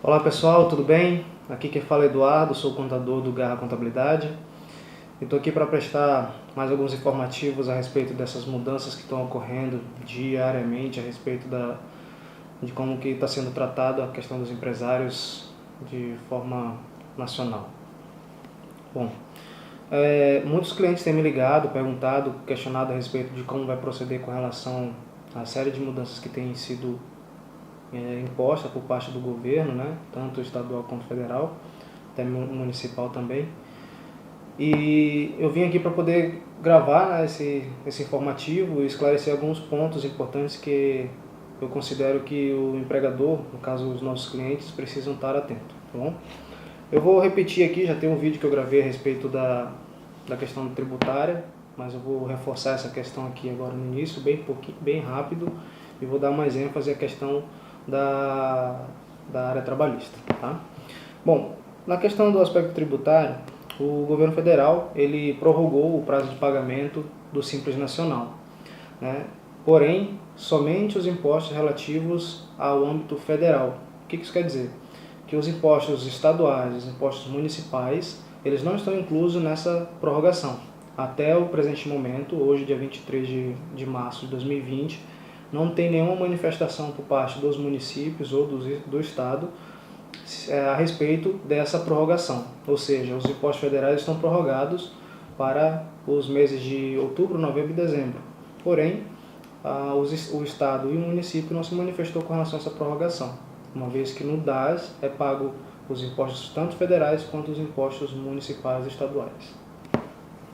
Olá pessoal, tudo bem? Aqui quem fala é Eduardo, sou contador do Garra Contabilidade. Estou aqui para prestar mais alguns informativos a respeito dessas mudanças que estão ocorrendo diariamente a respeito de como que está sendo tratado a questão dos empresários de forma nacional. Bom, muitos clientes têm me ligado, perguntado, questionado a respeito de como vai proceder com relação à série de mudanças que têm sido imposta por parte do governo, né, tanto estadual quanto federal, até municipal também. E eu vim aqui para poder gravar, né, esse informativo e esclarecer alguns pontos importantes que eu considero que o empregador, no caso os nossos clientes, precisam estar atentos, tá bom? Eu vou repetir aqui, já tem um vídeo que eu gravei a respeito da questão tributária, mas eu vou reforçar essa questão aqui agora no início, bem rápido, e vou dar mais ênfase à questão da área trabalhista. Tá? Bom, na questão do aspecto tributário, o governo federal ele prorrogou o prazo de pagamento do Simples Nacional, né? Porém, somente os impostos relativos ao âmbito federal. O que isso quer dizer? Que os impostos estaduais, os impostos municipais, eles não estão inclusos nessa prorrogação. Até o presente momento, hoje dia 23 de março de 2020, não tem nenhuma manifestação por parte dos municípios ou do Estado a respeito dessa prorrogação. Ou seja, os impostos federais estão prorrogados para os meses de outubro, novembro e dezembro. Porém, o Estado e o município não se manifestou com relação a essa prorrogação, uma vez que no DAS é pago os impostos tanto federais quanto os impostos municipais e estaduais.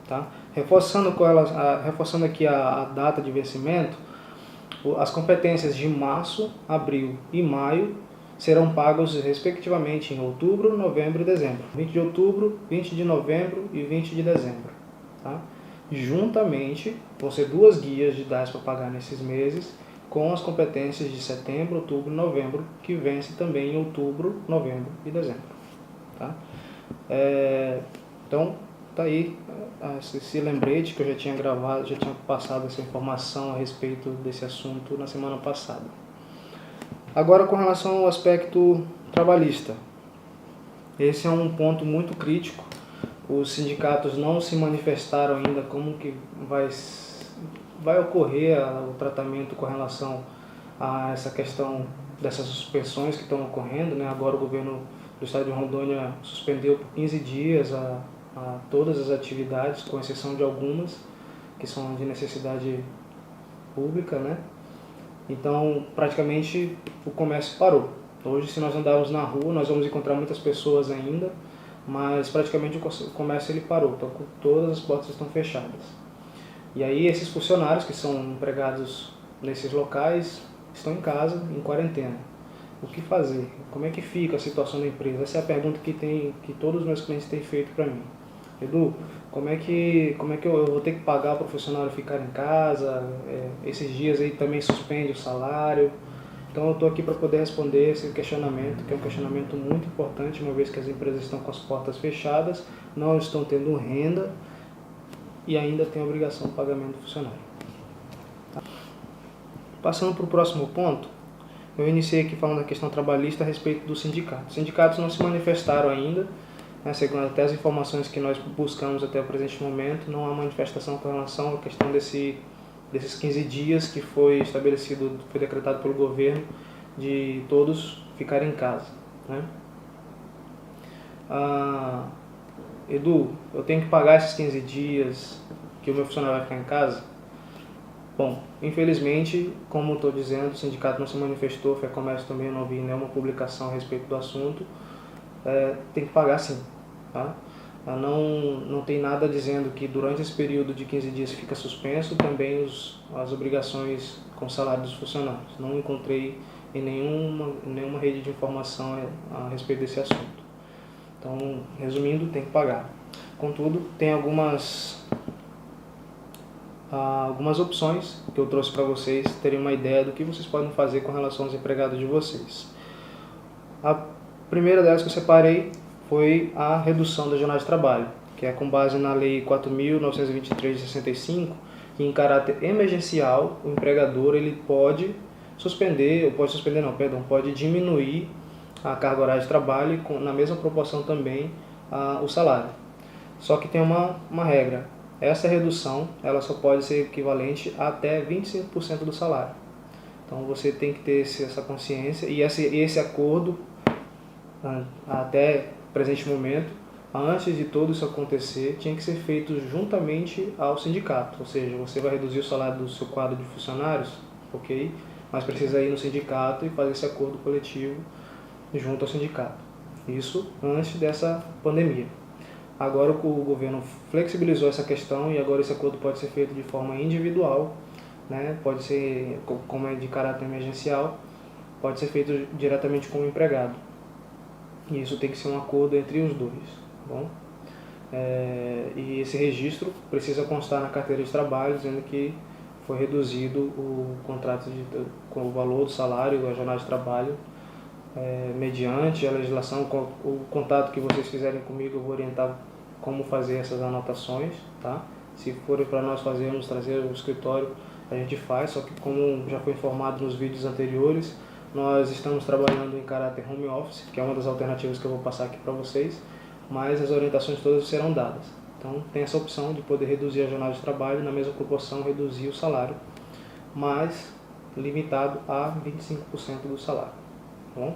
Tá? Reforçando aqui a data de vencimento, as competências de março, abril e maio serão pagos respectivamente em outubro, novembro e dezembro. 20 de outubro, 20 de novembro e 20 de dezembro. Tá? Juntamente, vão ser 2 guias de DAS para pagar nesses meses, com as competências de setembro, outubro e novembro, que vence também em outubro, novembro e dezembro. Tá? Então, tá aí esse lembrete que eu já tinha gravado, já tinha passado essa informação a respeito desse assunto na semana passada. Agora, com relação ao aspecto trabalhista, esse é um ponto muito crítico. Os sindicatos não se manifestaram ainda como que vai ocorrer o tratamento com relação a essa questão dessas suspensões que estão ocorrendo, né? Agora o governo do estado de Rondônia suspendeu por 15 dias a todas as atividades, com exceção de algumas que são de necessidade pública, né? Então, praticamente o comércio parou. Hoje, se nós andarmos na rua, nós vamos encontrar muitas pessoas ainda, mas praticamente o comércio ele parou, então todas as portas estão fechadas. E aí esses funcionários que são empregados nesses locais estão em casa, em quarentena. O que fazer? Como é que fica a situação da empresa? Essa é a pergunta que todos os meus clientes têm feito para mim. Edu, como é que eu vou ter que pagar para o funcionário ficar em casa? Esses dias aí também suspende o salário. Então eu estou aqui para poder responder esse questionamento, que é um questionamento muito importante, uma vez que as empresas estão com as portas fechadas, não estão tendo renda e ainda tem a obrigação de pagamento do funcionário. Tá? Passando para o próximo ponto, eu iniciei aqui falando da questão trabalhista a respeito do sindicato. Os sindicatos não se manifestaram ainda, né, segundo até as informações que nós buscamos até o presente momento, não há manifestação com relação à questão desses 15 dias que foi estabelecido, foi decretado pelo governo, de todos ficarem em casa. Né? Edu, eu tenho que pagar esses 15 dias que o meu funcionário vai ficar em casa? Bom, infelizmente, como estou dizendo, o sindicato não se manifestou, a FEComércio também não vi nenhuma publicação a respeito do assunto, tem que pagar sim. Tá? Não tem nada dizendo que durante esse período de 15 dias fica suspenso também as obrigações com salário dos funcionários. Não encontrei em nenhuma rede de informação a respeito desse assunto. Então, resumindo, tem que pagar. Contudo, tem algumas opções que eu trouxe para vocês terem uma ideia do que vocês podem fazer com relação aos empregados de vocês. A primeira delas que eu separei foi a redução da jornada de trabalho, que é com base na Lei 4.923 de 65, que em caráter emergencial o empregador ele pode diminuir a carga horária de trabalho e na mesma proporção também o salário. Só que tem uma regra. Essa redução ela só pode ser equivalente a até 25% do salário. Então você tem que ter essa consciência e esse acordo até o presente momento, antes de tudo isso acontecer, tinha que ser feito juntamente ao sindicato. Ou seja, você vai reduzir o salário do seu quadro de funcionários, ok? Mas precisa ir no sindicato e fazer esse acordo coletivo junto ao sindicato. Isso antes dessa pandemia. Agora o governo flexibilizou essa questão e agora esse acordo pode ser feito de forma individual, né? Pode ser, como é de caráter emergencial, pode ser feito diretamente com o empregado. E isso tem que ser um acordo entre os dois. Tá bom? E esse registro precisa constar na carteira de trabalho, dizendo que foi reduzido o contrato com o valor do salário, da jornada de trabalho, mediante a legislação. O contato que vocês fizerem comigo, eu vou orientar como fazer essas anotações, tá? Se forem para nós fazermos, trazer o escritório, a gente faz, só que como já foi informado nos vídeos anteriores, nós estamos trabalhando em caráter home office, que é uma das alternativas que eu vou passar aqui para vocês, mas as orientações todas serão dadas. Então tem essa opção de poder reduzir a jornada de trabalho, na mesma proporção reduzir o salário, mas limitado a 25% do salário. Bom?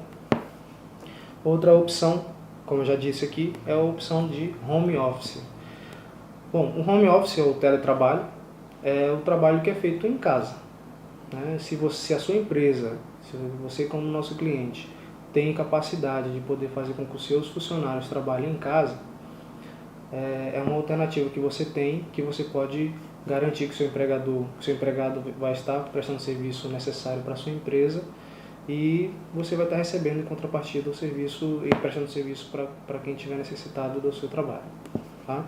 Outra opção, como eu já disse aqui, é a opção de home office. Bom, o home office, ou teletrabalho, é o trabalho que é feito em casa. Né? Se a sua empresa, se você como nosso cliente, tem capacidade de poder fazer com que os seus funcionários trabalhem em casa, é uma alternativa que você tem, que você pode garantir que o seu empregado vai estar prestando o serviço necessário para a sua empresa e você vai estar recebendo em contrapartida o serviço e prestando serviço para quem tiver necessitado do seu trabalho. Tá?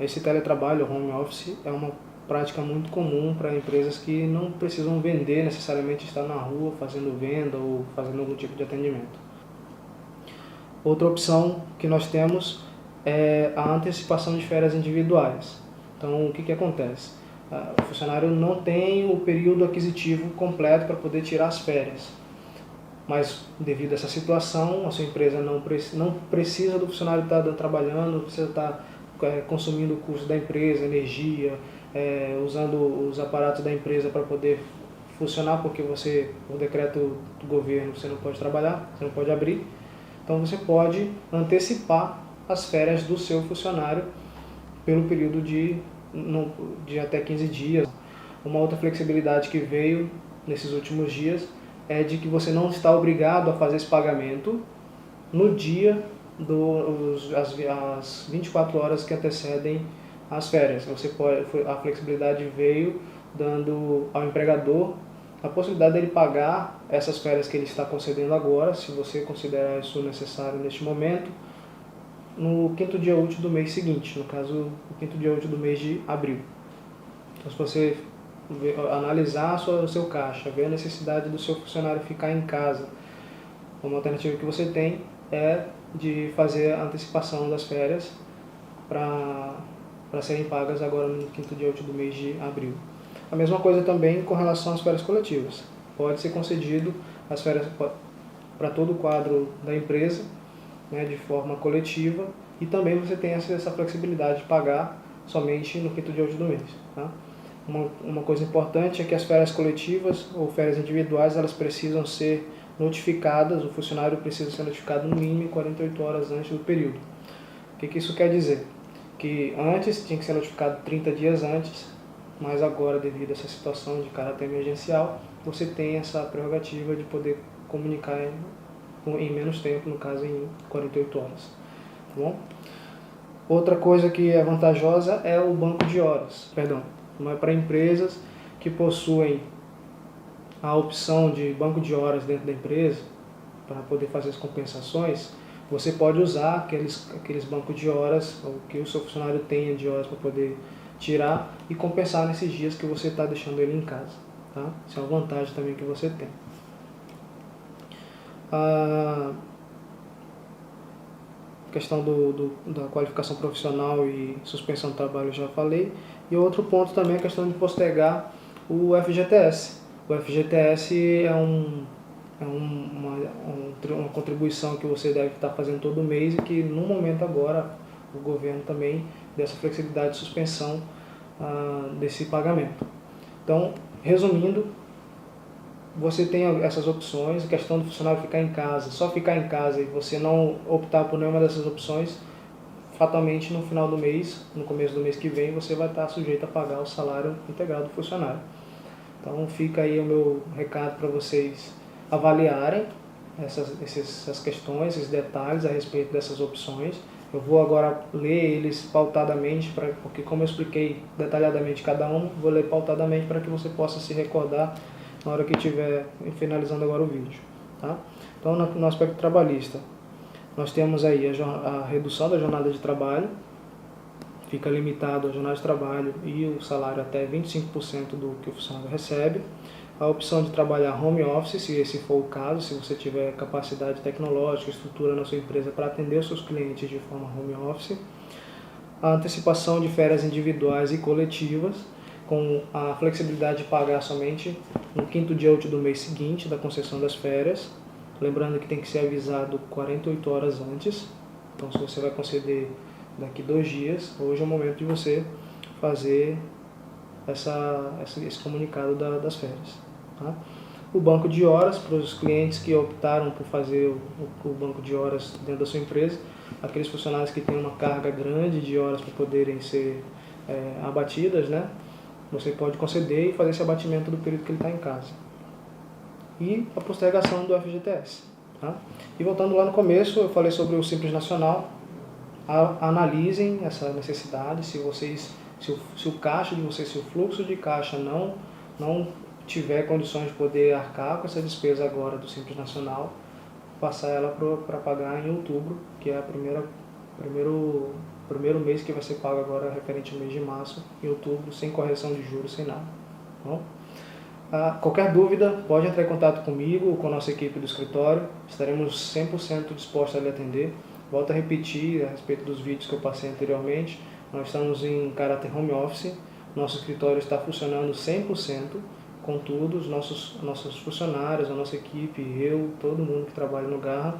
Esse teletrabalho, home office, é uma prática muito comum para empresas que não precisam vender, necessariamente estar na rua fazendo venda ou fazendo algum tipo de atendimento. Outra opção que nós temos é a antecipação de férias individuais. Então, o que acontece? O funcionário não tem o período aquisitivo completo para poder tirar as férias, mas devido a essa situação, a sua empresa não precisa do funcionário estar trabalhando, precisa estar consumindo o custo da empresa, energia, usando os aparatos da empresa para poder funcionar, porque por decreto do governo, você não pode trabalhar, você não pode abrir. Então você pode antecipar as férias do seu funcionário pelo período de até 15 dias. Uma outra flexibilidade que veio nesses últimos dias é de que você não está obrigado a fazer esse pagamento no dia as 24 horas que antecedem as férias. A flexibilidade veio dando ao empregador a possibilidade dele pagar essas férias que ele está concedendo agora, se você considerar isso necessário neste momento, no 5º dia útil do mês seguinte, no caso, o 5º dia útil do mês de abril. Então, se você analisar o seu caixa, ver a necessidade do seu funcionário ficar em casa, uma alternativa que você tem é de fazer a antecipação das férias para serem pagas agora no 5º dia útil do mês de abril. A mesma coisa também com relação às férias coletivas. Pode ser concedido as férias para todo o quadro da empresa, né, de forma coletiva, e também você tem essa flexibilidade de pagar somente no 5º dia útil do mês. Tá? Uma coisa importante é que as férias coletivas ou férias individuais, elas precisam ser notificadas, o funcionário precisa ser notificado no mínimo 48 horas antes do período. O que isso quer dizer? Que antes tinha que ser notificado 30 dias antes, mas agora, devido a essa situação de caráter emergencial, você tem essa prerrogativa de poder comunicar em menos tempo, no caso em 48 horas. Tá bom? Outra coisa que é vantajosa é o banco de horas. Para empresas que possuem a opção de banco de horas dentro da empresa, para poder fazer as compensações, você pode usar aqueles bancos de horas, o que o seu funcionário tenha de horas para poder tirar e compensar nesses dias que você está deixando ele em casa. Tá? Isso é uma vantagem também que você tem. A questão da qualificação profissional e suspensão do trabalho eu já falei. E outro ponto também é a questão de postergar o FGTS. O FGTS é um uma contribuição que você deve estar fazendo todo mês e que no momento agora o governo também deu essa flexibilidade de suspensão desse pagamento. Então, resumindo, você tem essas opções, a questão do funcionário ficar em casa, só ficar em casa e você não optar por nenhuma dessas opções, fatalmente no final do mês, no começo do mês que vem, você vai estar sujeito a pagar o salário integral do funcionário. Então fica aí o meu recado para vocês avaliarem essas questões, esses detalhes a respeito dessas opções. Eu vou agora ler eles pautadamente, porque como eu expliquei detalhadamente cada um, vou ler pautadamente para que você possa se recordar na hora que estiver finalizando agora o vídeo. Tá? Então, no aspecto trabalhista, nós temos aí a redução da jornada de trabalho, fica limitado a jornada de trabalho e o salário até 25% do que o funcionário recebe. A opção de trabalhar home office, se esse for o caso, se você tiver capacidade tecnológica, estrutura na sua empresa para atender os seus clientes de forma home office. A antecipação de férias individuais e coletivas, com a flexibilidade de pagar somente no 5º dia útil do mês seguinte da concessão das férias. Lembrando que tem que ser avisado 48 horas antes. Então, se você vai conceder daqui 2 dias, hoje é o momento de você fazer esse comunicado das férias. Tá? O banco de horas, para os clientes que optaram por fazer o banco de horas dentro da sua empresa, aqueles funcionários que têm uma carga grande de horas para poderem ser abatidas, né? Você pode conceder e fazer esse abatimento do período que ele está em casa. E a postergação do FGTS. Tá? E voltando lá no começo, eu falei sobre o Simples Nacional. Analisem essa necessidade, se o caixa de vocês, se o fluxo de caixa não tiver condições de poder arcar com essa despesa agora do Simples Nacional, passar ela para pagar em outubro, que é primeiro mês que vai ser pago agora referente ao mês de março, em outubro, sem correção de juros, sem nada. Bom? Qualquer dúvida, pode entrar em contato comigo ou com a nossa equipe do escritório, estaremos 100% dispostos a lhe atender. Volto a repetir a respeito dos vídeos que eu passei anteriormente, nós estamos em caráter home office, nosso escritório está funcionando 100%, contudo, os nossos funcionários, a nossa equipe, eu, todo mundo que trabalha no Garra,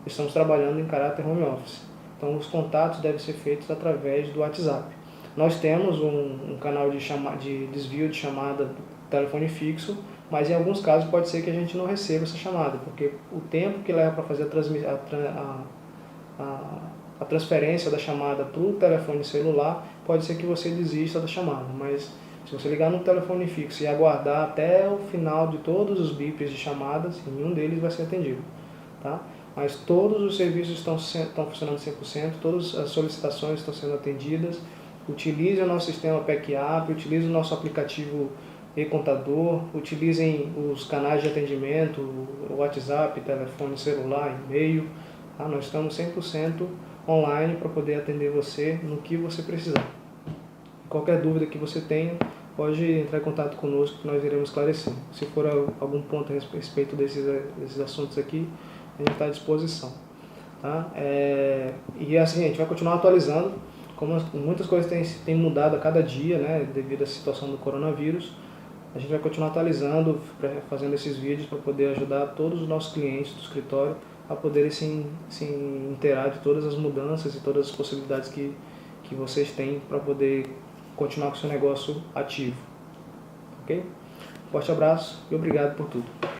estamos trabalhando em caráter home office. Então, os contatos devem ser feitos através do WhatsApp. Nós temos um canal de desvio de chamada do telefone fixo, mas em alguns casos pode ser que a gente não receba essa chamada, porque o tempo que leva para fazer a transferência da chamada para o telefone celular, pode ser que você desista da chamada, mas se você ligar no telefone fixo e aguardar até o final de todos os bips de chamadas, nenhum deles vai ser atendido. Tá? Mas todos os serviços estão funcionando 100%, todas as solicitações estão sendo atendidas. Utilize o nosso sistema PEC-App, utilize o nosso aplicativo e-contador, utilizem os canais de atendimento, o WhatsApp, telefone celular, e-mail. Tá? Nós estamos 100% online para poder atender você no que você precisar. Qualquer dúvida que você tenha, pode entrar em contato conosco que nós iremos esclarecer. Se for algum ponto a respeito desses assuntos aqui, a gente está à disposição. Tá? E assim, a gente vai continuar atualizando, como muitas coisas têm mudado a cada dia, né, devido à situação do coronavírus. A gente vai continuar atualizando, fazendo esses vídeos para poder ajudar todos os nossos clientes do escritório a poderem se inteirar de todas as mudanças e todas as possibilidades que vocês têm para poder continuar com o seu negócio ativo. Ok? Forte abraço e obrigado por tudo.